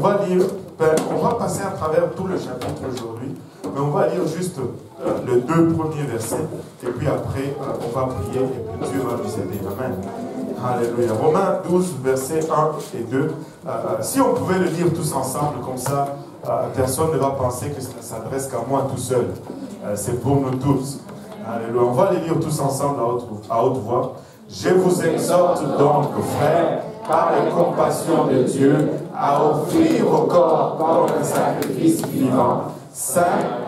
va lire, on va passer à travers tout le chapitre aujourd'hui, mais on va lire juste les 2 premiers versets, et puis après, on va prier, et puis Dieu va nous aider. Amen. Alléluia. Romains 12, versets 1 et 2. Si on pouvait le lire tous ensemble, comme ça, personne ne va penser que ça ne s'adresse qu'à moi tout seul. C'est pour nous tous. Alléluia. On va les lire tous ensemble à haute voix. Je vous exhorte donc, frères, par la compassion de Dieu, à offrir vos corps comme un sacrifice vivant, saint,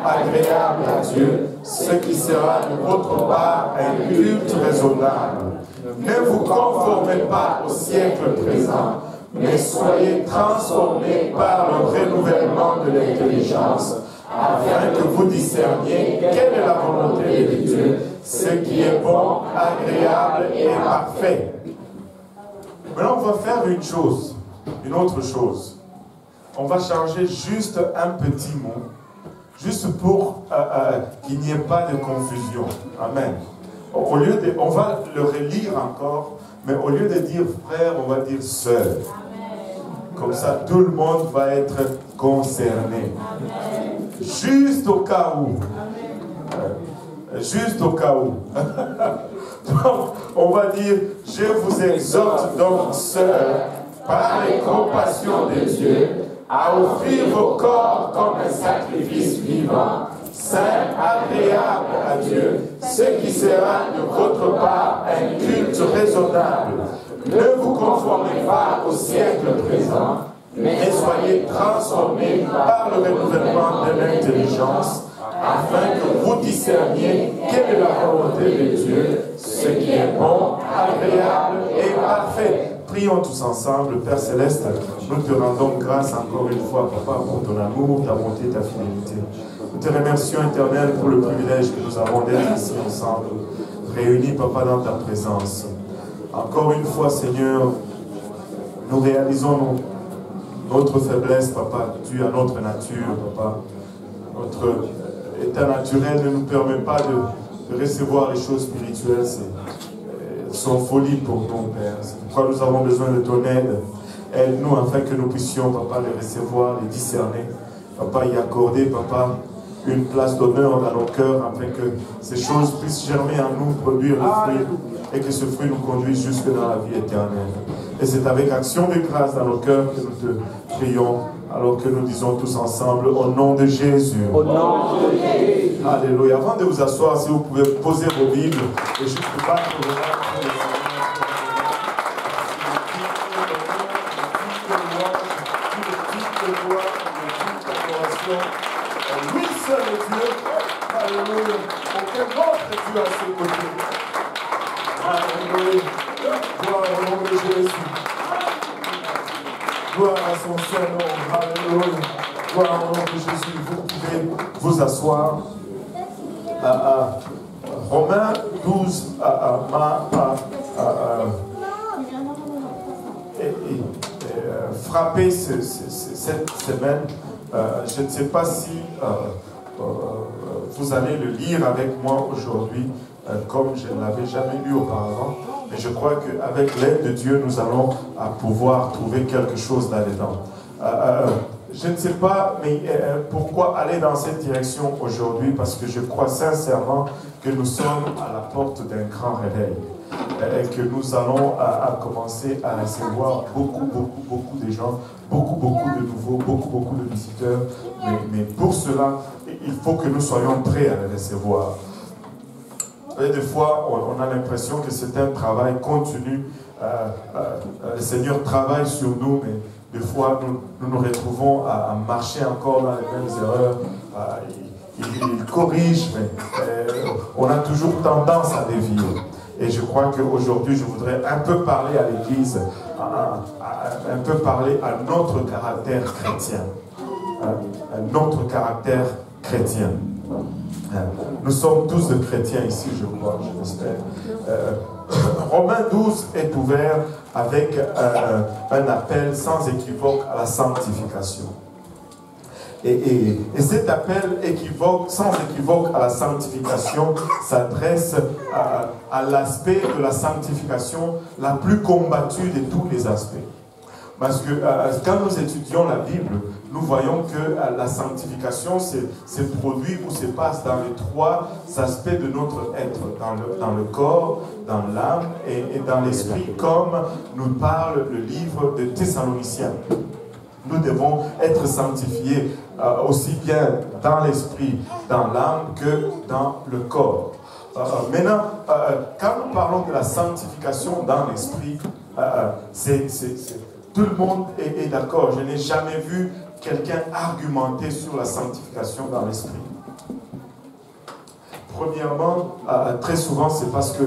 agréable à Dieu, ce qui sera de votre part un culte raisonnable. Ne vous conformez pas au siècle présent, mais soyez transformés par le renouvellement de l'intelligence, afin que vous discerniez quelle est la volonté de Dieu, ce qui est bon, agréable et parfait. Maintenant, on va faire une autre chose. On va changer juste un petit mot, juste pour qu'il n'y ait pas de confusion. Amen. On va le relire encore, mais au lieu de dire frère, on va dire sœur. Comme ça, tout le monde va être concerné. Juste au cas où. Juste au cas où. Donc, on va dire, je vous exhorte donc, sœurs, par les compassions de Dieu, à offrir vos corps comme un sacrifice vivant, saint, agréable à Dieu, ce qui sera de votre part un culte raisonnable. Ne vous conformez pas au siècle présent, mais soyez transformés par le renouvellement de l'intelligence, afin que vous discerniez quelle est la volonté de Dieu, ce qui est bon, agréable et parfait. Prions tous ensemble. Père Céleste, nous te rendons grâce encore une fois, Papa, pour ton amour, ta bonté, ta fidélité. Nous te remercions, Éternel, pour le privilège que nous avons d'être ici ensemble, réunis, Papa, dans ta présence. Encore une fois, Seigneur, nous réalisons notre faiblesse, Papa, due à notre nature, Papa. Notre état naturel ne nous permet pas de recevoir les choses spirituelles. Elles sont folie pour nous, Père. C'est pourquoi nous avons besoin de ton aide. Aide-nous afin que nous puissions, Papa, les recevoir, les discerner. Papa, y accorder, Papa, une place d'honneur dans nos cœurs afin que ces choses puissent germer en nous, produire le fruit et que ce fruit nous conduise jusque dans la vie éternelle. Et c'est avec action de grâce dans nos cœurs que nous te prions, alors que nous disons tous ensemble au nom de Jésus. Au nom de Jésus. Alléluia. Avant de vous asseoir, si vous pouvez poser vos Bibles et juste battre vos mains pour le Seigneur. Oui, seul est Dieu. Alléluia. Aucun autre Dieu à ses côtés. Alléluia. Gloire au nom de Jésus. Gloire à son Saint-Nom. Alléluia. Gloire au nom de Jésus. Vous pouvez vous asseoir. Romains 12 frappé cette semaine. Je ne sais pas si vous allez le lire avec moi aujourd'hui, comme je ne l'avais jamais lu auparavant. Mais je crois qu'avec l'aide de Dieu, nous allons pouvoir trouver quelque chose là-dedans. Je ne sais pas, mais pourquoi aller dans cette direction aujourd'hui? Parce que je crois sincèrement que nous sommes à la porte d'un grand réveil. Et que nous allons commencer à recevoir beaucoup de gens, beaucoup de nouveaux, beaucoup de visiteurs. Mais pour cela, il faut que nous soyons prêts à les recevoir. Et des fois, on a l'impression que c'est un travail continu. Le Seigneur travaille sur nous, mais des fois, nous retrouvons à marcher encore dans les mêmes erreurs. Il corrige, mais on a toujours tendance à dévier. Et je crois qu'aujourd'hui, je voudrais un peu parler à l'Église, un peu parler à notre caractère chrétien. Notre caractère chrétien. Nous sommes tous des chrétiens ici, je crois, je l'espère. Romains 12 est ouvert avec un appel sans équivoque à la sanctification. Et cet appel sans équivoque à la sanctification s'adresse à l'aspect de la sanctification la plus combattue de tous les aspects. Parce que quand nous étudions la Bible, nous voyons que la sanctification se produit ou se passe dans les trois aspects de notre être, dans le corps, dans l'âme et dans l'esprit, comme nous parle le livre de Thessaloniciens. Nous devons être sanctifiés aussi bien dans l'esprit, dans l'âme que dans le corps. Maintenant, quand nous parlons de la sanctification dans l'esprit, tout le monde est d'accord. Je n'ai jamais vu quelqu'un argumenter sur la sanctification dans l'esprit. Premièrement, très souvent, c'est parce que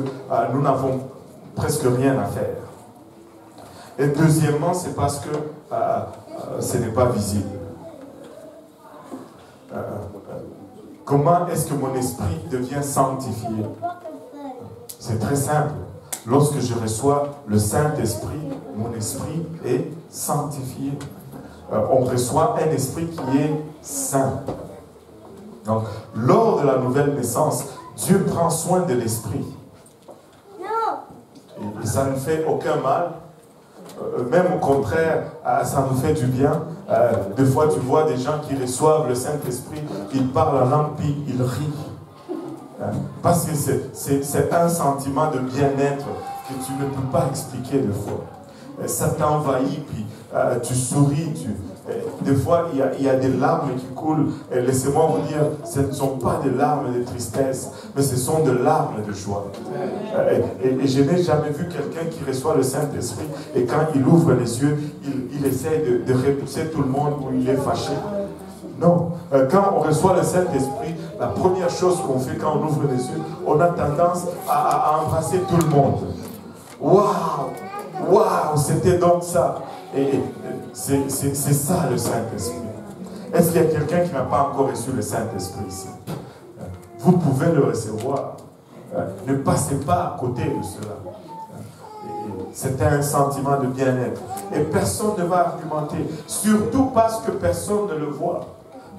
nous n'avons presque rien à faire. Et deuxièmement, c'est parce que ce n'est pas visible. Comment est-ce que mon esprit devient sanctifié? C'est très simple. Lorsque je reçois le Saint-Esprit, mon esprit est sanctifié. On reçoit un esprit qui est saint. Donc, lors de la nouvelle naissance, Dieu prend soin de l'esprit. Et ça ne fait aucun mal. Même au contraire, ça nous fait du bien. Des fois, tu vois des gens qui reçoivent le Saint-Esprit, ils parlent en langue, puis ils rient. Parce que c'est un sentiment de bien-être que tu ne peux pas expliquer des fois. Ça t'envahit, puis tu souris. Des fois, il y a des larmes qui coulent. Et laissez-moi vous dire, ce ne sont pas des larmes de tristesse, mais ce sont des larmes de joie. Et je n'ai jamais vu quelqu'un qui reçoit le Saint-Esprit et quand il ouvre les yeux, il essaie de repousser tout le monde ou il est fâché. Non. Quand on reçoit le Saint-Esprit, la première chose qu'on fait quand on ouvre les yeux, on a tendance à embrasser tout le monde. Waouh! Waouh! C'était donc ça. Et c'est ça le Saint-Esprit. Est-ce qu'il y a quelqu'un qui n'a pas encore reçu le Saint-Esprit ici? Vous pouvez le recevoir. Ne passez pas à côté de cela. C'est un sentiment de bien-être. Et personne ne va argumenter. Surtout parce que personne ne le voit.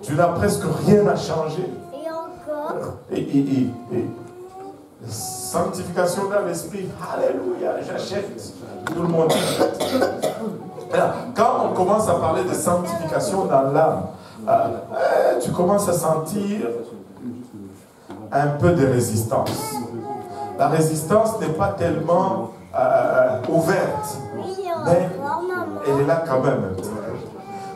Tu n'as presque rien à changer. Et encore. Sanctification dans l'esprit. Alléluia, j'achète. Tout le monde achète. Alors, quand on commence à parler de sanctification dans l'âme, tu commences à sentir un peu de résistance. La résistance n'est pas tellement ouverte, mais elle est là quand même.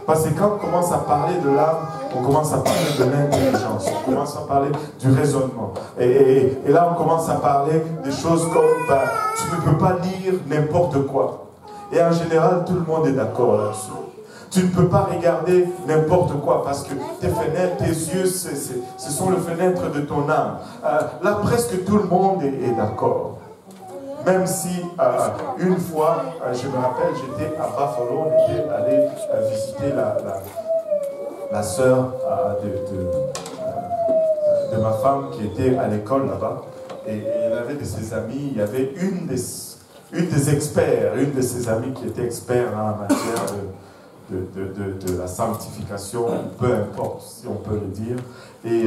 Parce que quand on commence à parler de l'âme, on commence à parler de l'intelligence, on commence à parler du raisonnement. Et là, on commence à parler des choses comme tu ne peux pas lire n'importe quoi. Et en général, tout le monde est d'accord là-dessus. Tu ne peux pas regarder n'importe quoi parce que tes fenêtres, tes yeux, ce sont les fenêtres de ton âme. Là, presque tout le monde est d'accord. Même si, une fois, je me rappelle, j'étais à Buffalo, on était allé visiter la sœur de ma femme qui était à l'école là-bas. Et elle avait de ses amis, il y avait une des experts, une de ses amies qui était expert en matière de la sanctification, peu importe si on peut le dire. Et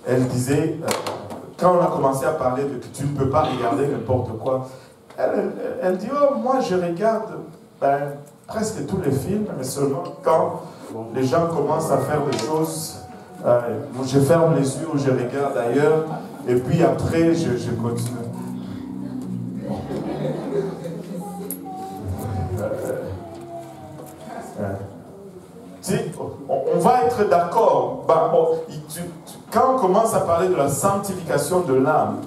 elle disait, quand on a commencé à parler de que tu ne peux pas regarder n'importe quoi, elle dit, oh, moi je regarde presque tous les films, mais seulement quand les gens commencent à faire des choses, je ferme les yeux ou je regarde ailleurs, et puis après je continue. On va être d'accord. Quand on commence à parler de la sanctification de l'âme,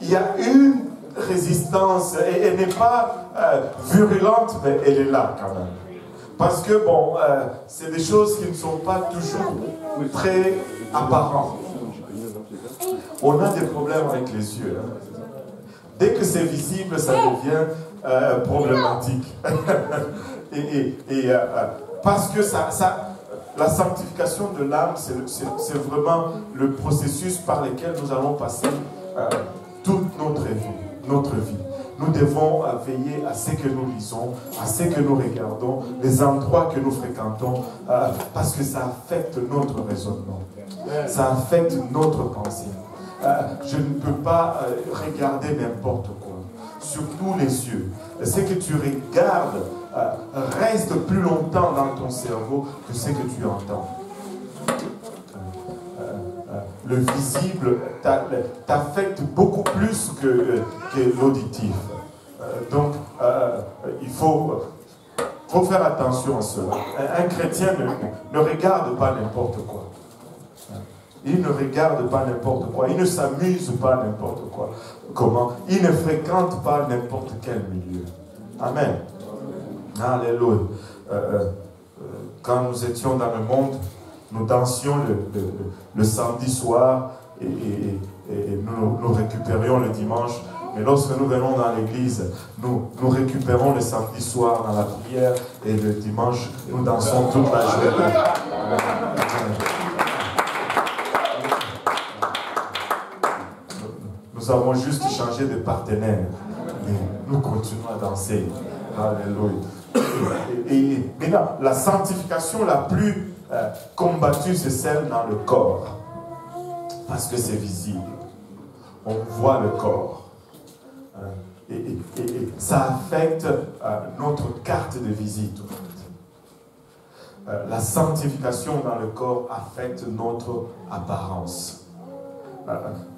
il y a une résistance, et elle n'est pas virulente, mais elle est là quand même. Parce que, bon, c'est des choses qui ne sont pas toujours très apparentes. On a des problèmes avec les yeux. Hein. Dès que c'est visible, ça devient problématique. Parce que la sanctification de l'âme, c'est vraiment le processus par lequel nous allons passer toute notre vie. Nous devons veiller à ce que nous lisons, à ce que nous regardons, les endroits que nous fréquentons, parce que ça affecte notre raisonnement, ça affecte notre pensée. Je ne peux pas regarder n'importe quoi. sur tous les yeux. Ce que tu regardes reste plus longtemps dans ton cerveau que ce que tu entends. Le visible t'affecte beaucoup plus que l'auditif. Donc, il faut faire attention à cela. Un chrétien ne regarde pas n'importe quoi. Il ne regarde pas n'importe quoi. Il ne s'amuse pas n'importe quoi. Comment? Il ne fréquente pas n'importe quel milieu. Amen. Alléluia. Quand nous étions dans le monde, nous dansions le samedi soir et nous récupérions le dimanche. Mais lorsque nous venons dans l'église, nous récupérons le samedi soir dans la prière et le dimanche, nous dansons toute la journée. Nous avons juste changé de partenaire, mais nous continuons à danser. Alléluia. Et maintenant, la sanctification la plus combattue, c'est celle dans le corps. Parce que c'est visible. On voit le corps. Et ça affecte notre carte de visite. La sanctification dans le corps affecte notre apparence.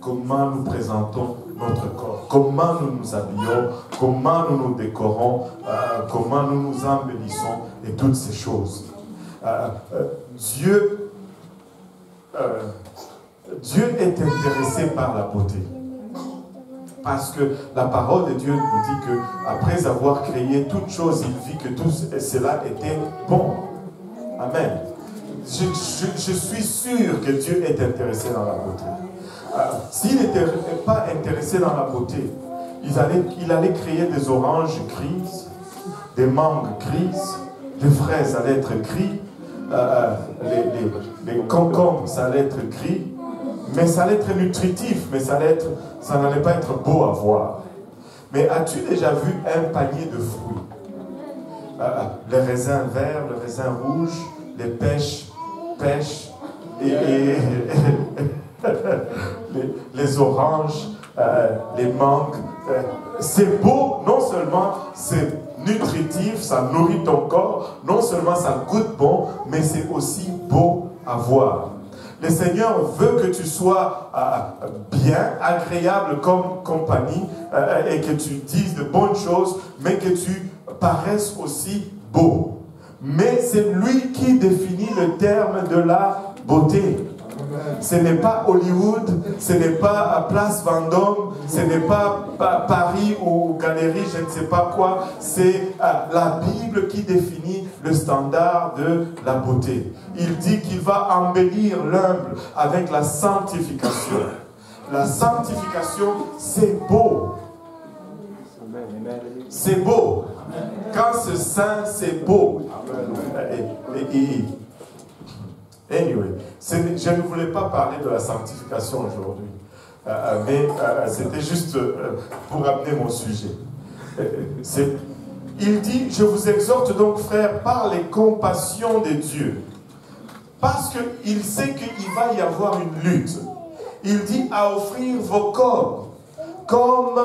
Comment nous présentons notre corps, comment nous nous habillons, comment nous nous décorons, comment nous nous embellissons et toutes ces choses. Dieu est intéressé par la beauté. Parce que la parole de Dieu nous dit qu'après avoir créé toutes choses, il vit que tout cela était bon. Amen. Je suis sûr que Dieu est intéressé dans la beauté. S'il n'était pas intéressé dans la beauté, il allait créer des oranges grises, des mangues grises, les fraises allaient être grises, les concombres ça allait être gris, mais ça allait être nutritif, mais ça n'allait pas être beau à voir. Mais as-tu déjà vu un panier de fruits? Les raisins verts, les raisins rouges, les pêches, et les oranges, les mangues. C'est beau, non seulement c'est nutritif, ça nourrit ton corps, non seulement ça goûte bon, mais c'est aussi beau à voir. Le Seigneur veut que tu sois bien, agréable comme compagnie et que tu dises de bonnes choses, mais que tu paraisses aussi beau. Mais c'est lui qui définit le terme de la beauté. Ce n'est pas Hollywood, ce n'est pas Place Vendôme, ce n'est pas Paris ou Galerie, je ne sais pas quoi. C'est la Bible qui définit le standard de la beauté. Il dit qu'il va embellir l'humble avec la sanctification. La sanctification, c'est beau. C'est beau. Quand c'est saint, c'est beau. Anyway, je ne voulais pas parler de la sanctification aujourd'hui, mais c'était juste pour amener mon sujet. Il dit, je vous exhorte donc, frères, par les compassions de Dieu, parce qu'il sait qu'il va y avoir une lutte. Il dit à offrir vos corps comme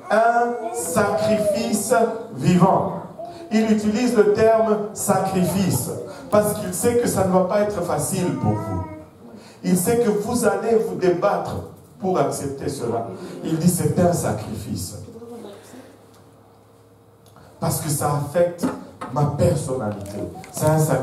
un sacrifice vivant. Il utilise le terme sacrifice parce qu'il sait que ça ne va pas être facile pour vous. Il sait que vous allez vous débattre pour accepter cela. Il dit c'est un sacrifice. Parce que ça affecte ma personnalité. C'est un sacrifice.